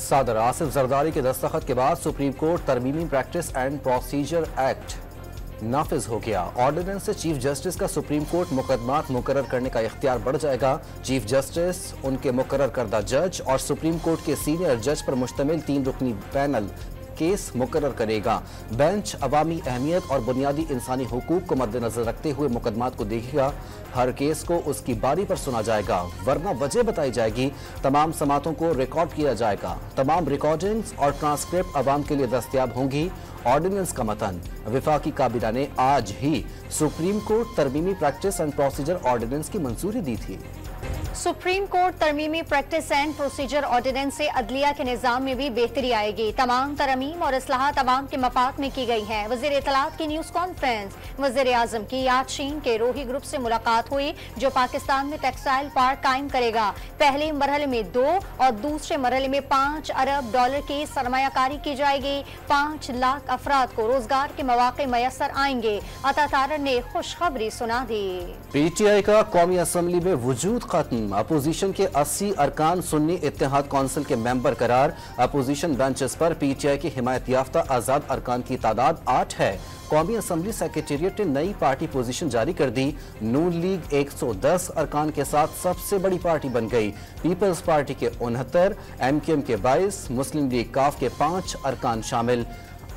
सदर आसिफ जरदारी के दस्तखत के बाद सुप्रीम कोर्ट तरमीमी प्रैक्टिस एंड प्रोसीजर एक्ट नाफिज हो गया। ऑर्डिनेंस से चीफ जस्टिस का सुप्रीम कोर्ट मुकदमात मुकर्रर करने का इख्तियार बढ़ जाएगा। चीफ जस्टिस, उनके मुकर्रर करदा जज और सुप्रीम कोर्ट के सीनियर जज पर मुश्तमिल 3 रुकनी पैनल केस मुकर्रर करेगा। बेंच अवामी अहमियत और बुनियादी इंसानी हुकूक को मद्देनजर रखते हुए मुकदमात को देखेगा। हर केस को उसकी बारी पर सुना जाएगा, वरना वजह बताई जाएगी। तमाम समातों को रिकॉर्ड किया जाएगा। तमाम रिकॉर्डिंग्स और ट्रांसक्रिप्ट अवाम के लिए दस्तयाब होंगी। ऑर्डिनेंस का मतन विफाकी काबीना ने आज ही सुप्रीम कोर्ट तरमीमी प्रैक्टिस एंड प्रोसीजर ऑर्डिनेंस की मंजूरी दी थी। सुप्रीम कोर्ट तरमीमी प्रैक्टिस एंड प्रोसीजर ऑर्डिनेंस से अदलिया के निजाम में भी बेहतरी आएगी। तमाम तरमीम और इस्लाहात अवाम के मफाद में की गई हैं। वज़ीर इत्तलात की न्यूज कॉन्फ्रेंस। वज़ीर आज़म की यादशीन के रोही ग्रुप से मुलाकात हुई, जो पाकिस्तान में टेक्सटाइल पार्क कायम करेगा। पहले मरहले में 2 और दूसरे मरहले में $5 अरब की सरमायाकारी की जाएगी। 5 लाख अफराद को रोजगार के मौके मैसर आएंगे। अता तारर ने खुशखबरी सुना दी। PTI का कौमी असम्बली में वजूद खत्म। अपोजिशन के 80 अरकान सुन्नी इत्तेहाद काउंसिल के मेंबर करार। अपोजिशन बेंचेस पर PTI की हिमायत याफ्ता आजाद अरकान की तादाद 8 है। कौमी असम्बली सेक्रेटेरिएट ने नई पार्टी पोजीशन जारी कर दी। नून लीग 110 अरकान के साथ सबसे बड़ी पार्टी बन गई। पीपल्स पार्टी के 69, MKM के 22, मुस्लिम लीग काफ के 5 अरकान शामिल।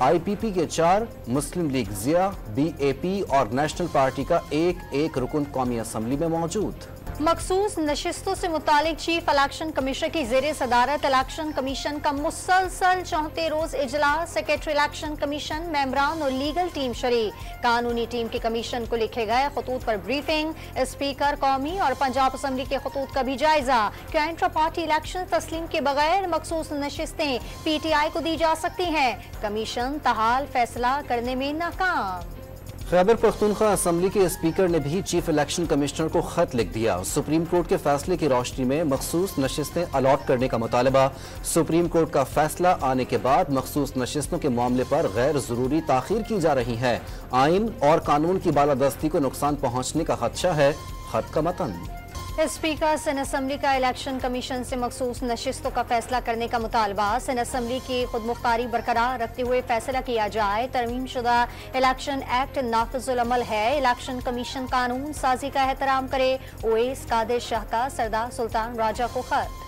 IPP के 4, मुस्लिम लीग जिया, BAP और नेशनल पार्टी का एक रुकन कौमी असम्बली में मौजूद। मखसूस नशिस्तों से मुतालिक चीफ इलेक्शन कमीशनर की ज़ेरे सदारत इलेक्शन कमीशन का मुसलसल 34 रोज इजलास। सेक्रेटरी इलेक्शन कमीशन, मेंबरान और लीगल टीम शरीक। कानूनी टीम के कमीशन को लिखे गए खतूत पर ब्रीफिंग। स्पीकर कौमी और पंजाब असम्बली के खतूत का भी जायजा। क्या इंट्रा पार्टी इलेक्शन तस्लीम के बगैर मखसूस नशिस्तें PTI को दी जा सकती हैं? कमीशन तहाल फैसला करने में नाकाम। खैबर पख्तूनख्वा असम्बली के स्पीकर ने भी चीफ इलेक्शन कमिश्नर को खत लिख दिया। सुप्रीम कोर्ट के फैसले की रोशनी में मखसूस नशिस्तें अलॉट करने का मुतालबा। सुप्रीम कोर्ट का फैसला आने के बाद मखसूस नशिस्तों के मामले पर गैर जरूरी ताखीर की जा रही है। आइन और कानून की बालादस्ती को नुकसान पहुंचने का खदशा है। खत का मतन। स्पीकर सेनेट असम्बली का इलेक्शन कमीशन से मखसूस नशिस्तों का फैसला करने का मुतालबा। सेनेट असम्बली की खुदमुख्तारी बरकरार रखते हुए फैसला किया जाए। तरमीम शुदा इलेक्शन एक्ट नाफिजुल अमल है। इलेक्शन कमीशन कानून साजी का एहतराम करे। ओवैस कादिर शाह का सरदार सुल्तान राजा को खत।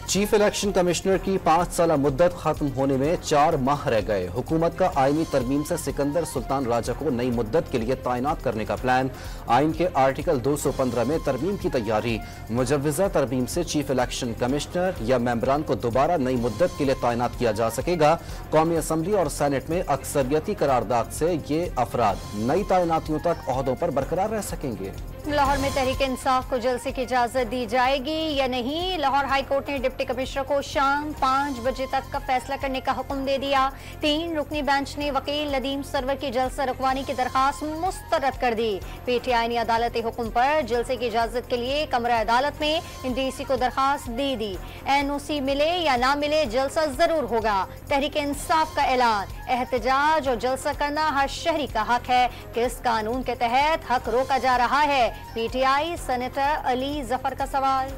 चीफ इलेक्शन कमिश्नर की 5 साल मुद्दत खत्म होने में 4 माह रह गए। हुकूमत का आईनी तरमीम से सिकंदर सुल्तान राजा को नई मुद्दत के लिए तैनात करने का प्लान। आइन के आर्टिकल 215 में तरमीम की तैयारी। मुजव्वजा तरमीम से चीफ इलेक्शन कमिश्नर या मेंबरान को दोबारा नई मुद्दत के लिए तैनात किया जा सकेगा। कौमी असम्बली और सेनेट में अक्सरियती करारदाद से ये अफराद नई तैनातियों तक ओहदों पर बरकरार रह सकेंगे। लाहौर में तहरीक इंसाफ को जलसे की इजाजत दी जाएगी या नहीं? लाहौर हाई कोर्ट ने डिप्टी कमिश्नर को शाम 5 बजे तक का फैसला करने का हुक्म दे दिया। 3 रुकनी बेंच ने वकील नदीम सरवर की जलसा रुकवानी की दरखास्त मुस्तरद कर दी। PTI ने अदालती हुक्म पर जलसे की इजाजत के लिए कमरा अदालत में DC को दरखास्त दे दी। NOC मिले या ना मिले, जलसा जरूर होगा। तहरीक इंसाफ का ऐलान। एहतजाज और जलसा करना हर शहरी का हक है। किस कानून के तहत हक रोका जा रहा है? PTI सेनेटर अली जफर का सवाल।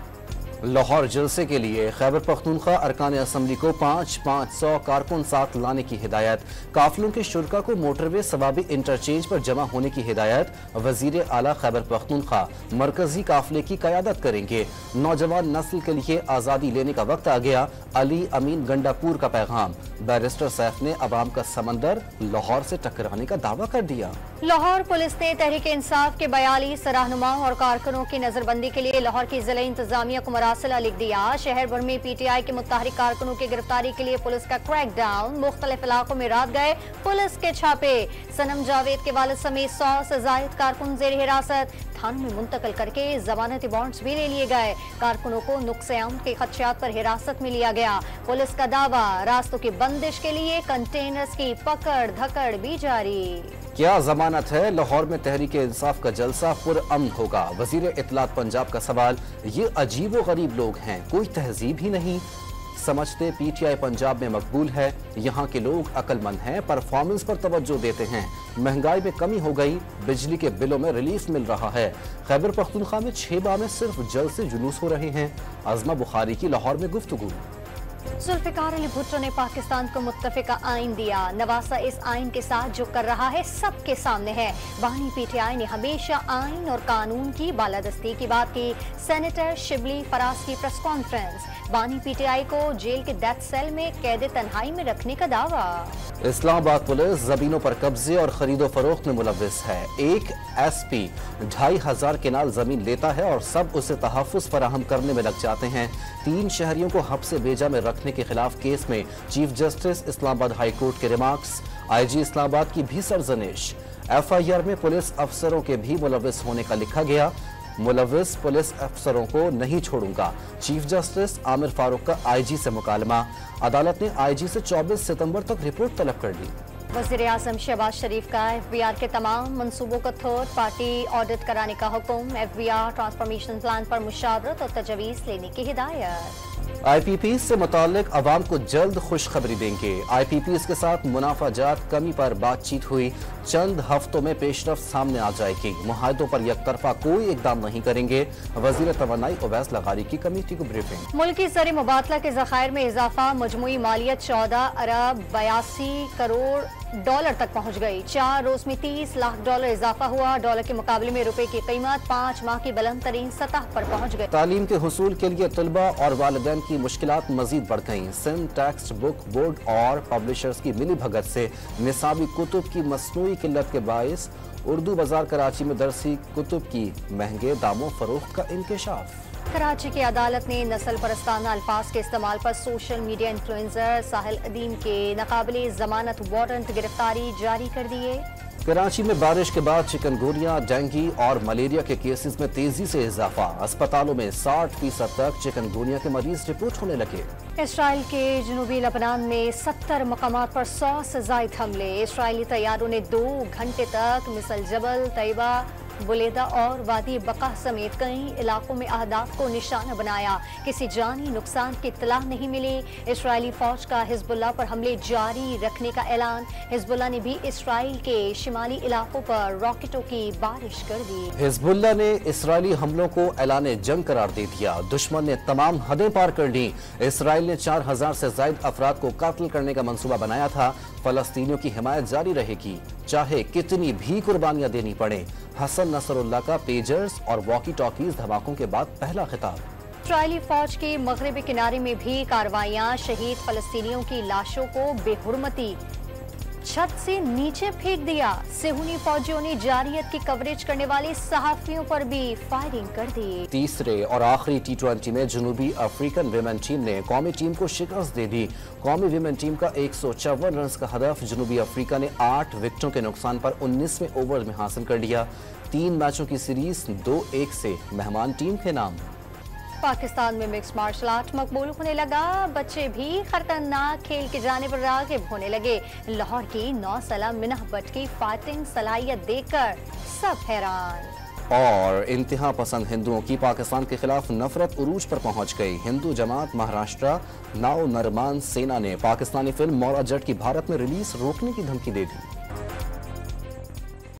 लाहौर जलसे के लिए खैबर पख्तूनख्वा अरकान असम्बली को 500 कारकुन साथ लाने की हिदायत। काफिलों के शुल्का को मोटरवे सवाबी इंटरचेंज पर जमा होने की हिदायत। वजीर आला खैबर पख्तूनख्वा मरकजी काफिले की क़यादत करेंगे। नौजवान नस्ल के लिए आज़ादी लेने का वक्त आ गया। अली अमीन गंडापुर का पैगाम। बैरिस्टर सैफ ने अवाम का समंदर लाहौर से टकराने का दावा कर दिया। लाहौर पुलिस ने तहरीक इंसाफ के 42 रहनुमाओं और कारकुनों की नजरबंदी के लिए लाहौर की जिला इंतजामिया को मरासिला लिख दिया। शहर भर में PTI के मुत्तहरिक कारकुनों की गिरफ्तारी के लिए पुलिस का क्रैकडाउन। मुख्तलिफ इलाकों में रात गए पुलिस के छापे। सनम जावेद के वालिद समेत 100 से जायद कारकुन जेर हिरासत। थानों में मुंतकिल करके जमानती बॉन्ड्स भी ले लिए गए। कारकुनों को नुकसान के खदशात पर हिरासत में लिया गया। पुलिस का दावा, रास्तों की बंदिश के लिए कंटेनर्स की पकड़ धकड़ भी जारी। क्या जमानत है? लाहौर में तहरीक इंसाफ का जलसा पुरअमन होगा। वजीर इत्तलात पंजाब का सवाल। ये अजीब व गरीब लोग हैं, कोई तहजीब ही नहीं। समझते PTI पंजाब में मकबूल है। यहाँ के लोग अक्लमंद हैं, परफॉर्मेंस पर तवज्जो देते हैं। महंगाई में कमी हो गई, बिजली के बिलों में रिलीफ मिल रहा है। खैबर पख्तूनख्वा में 6 माह में सिर्फ जलसे जुलूस हो रहे हैं। अज़मा बुखारी की लाहौर में गुफ्तगू। जुल्फिकार अली भुट्टो ने पाकिस्तान को मुत्तफिका आइन दिया। नवासा इस आइन के साथ जो कर रहा है सबके सामने है। बानी पीटीआई ने हमेशा आइन और कानून की बालादस्ती की बात की। सेनेटर शिबली फराज की प्रेस कॉन्फ्रेंस। बानी पीटीआई को जेल के डेथ सेल में कैद तन्हाई में रखने का दावा। इस्लामाबाद पुलिस जमीनों पर कब्जे और खरीदो फरोख्त में मुलव्विस है। एक एसपी 2500 केनाल जमीन लेता है और सब उसे तहफ्फुज़ फराहम करने में लग जाते हैं। 3 शहरियों को हब्से बेजा में रखने के खिलाफ केस में chief justice Islamabad high court के रिमार्क्स। आईजी इस्लामाबाद की भी सरजनिश। एफआईआर में पुलिस अफसरों के भी मुलव्विस होने का लिखा गया। मुलव्विस पुलिस अफसरों को नहीं छोड़ूंगा, चीफ जस्टिस आमिर फारूक का आईजी से मुकालमा। अदालत ने आईजी से 24 सितंबर तक रिपोर्ट तलब कर ली। वज़ीर आज़म शहबाज शरीफ का एफबीआर के तमाम मंसूबों को थर्ड पार्टी ऑडिट कराने का हुक्म। एफबीआर ट्रांसफॉर्मेशन प्लान पर मुशावरत और तजवीज़ लेने की हिदायत। आईपीपी से मुताल्लिक अवाम को जल्द खुशखबरी देंगे। आईपीपी के साथ मुनाफाजात कमी पर बातचीत हुई। चंद हफ्तों में पेशरफ सामने आ जाएगी। मुआहदों पर एकतरफा कोई इकदाम नहीं करेंगे। वज़ीर तवानाई उवैस लगारी की कमेटी को ब्रीफिंग। मुल्की ज़र मुबादला के ज़खायर में इजाफा। मजमूई मालियत 14 अरब 82 करोड़ डॉलर तक पहुँच गई। 4 रोज में 30 लाख डॉलर इजाफा हुआ। डॉलर के मुकाबले में रुपए की कीमत 5 माह की बुलंद तरीन सतह पर पहुँच गई। तालीम के हुसूल के लिए तलबा और वालिदैन की मुश्किलात मजीद बढ़ गईं। सिंध टेक्स्ट बुक बोर्ड और पब्लिशर्स की मिली भगत से निसाबी कुतुब की मसनूई किल्लत के बायस उर्दू बाजार कराची में दरसी कुतुब की महंगे दामों फरोख्त का इंकशाफ। कराची की अदालत ने नस्ल परस्ताना अल्फाज के इस्तेमाल पर सोशल मीडिया इन्फ्लुएंसर साहिल अदीम के नाकाबिले जमानत वारंट गिरफ्तारी जारी कर दिए। कराची में बारिश के बाद चिकनगुनिया, डेंगू और मलेरिया के केसेस में तेजी से इजाफा। अस्पतालों में 60% तक चिकनगुनिया के मरीज रिपोर्ट होने लगे। इसराइल के जनूबी लबनान में 70 मकामात पर 100 से जायद हमले। इसराइली तैयारों ने 2 घंटे तक मिसल जबल, तैयबा, बुलेदा और वादी बका समेत कई इलाकों में अहदाफ को निशाना बनाया। किसी जानी नुकसान की इत्तला नहीं मिली। इसराइली फौज का हिजबुल्लाह पर हमले जारी रखने का ऐलान। हिजबुल्लाह ने भी इसराइल के शिमाली इलाकों पर रॉकेटों की बारिश कर दी। हिजबुल्लाह ने इसराइली हमलों को ऐलान जंग करार दे दिया। दुश्मन ने तमाम हदें पार कर ली। इसराइल ने 4000 से ज्यादा अफराद को कत्ल करने का मंसूबा बनाया था। फलस्तीनियों की हिमायत जारी रहेगी, चाहे कितनी भी कुर्बानियां देनी पड़े। हसन नसरुल्लाह का पेजर्स और वॉकी टॉकीज धमाकों के बाद पहला खिताब। इसराइली फौज के मगरबी किनारे में भी कार्रवाइयां। शहीद फलस्तीनियों की लाशों को बेहुरमती छत से नीचे फेंक दिया। सेहूनी फौजियों ने जारियत की कवरेज करने वाले सहाफियों पर भी फायरिंग कर दी। तीसरे और आखिरी T20 में जनूबी अफ्रीकन विमेन टीम ने कौमी टीम को शिकस्त दे दी। कौमी विमेन टीम का 154 रन का हदफ जनूबी अफ्रीका ने 8 विकेटों के नुकसान पर 19वें ओवर में हासिल कर लिया। 3 मैचों की सीरीज 2-1 से मेहमान टीम के नाम। पाकिस्तान में मिक्स मार्शल आर्ट मकबूल होने लगा। बच्चे भी खतरनाक खेल के जानिब राग़िब होने लगे। लाहौर की 9 साला मिनाह भट्ट की फाइटिंग सलाहियत देखकर सब हैरान। और इंतहा पसंद हिंदुओं की पाकिस्तान के खिलाफ नफरत उरूज पर पहुंच गई। हिंदू जमात महाराष्ट्र नाव नरमान सेना ने पाकिस्तानी फिल्म मौला जट की भारत में रिलीज रोकने की धमकी दे दी।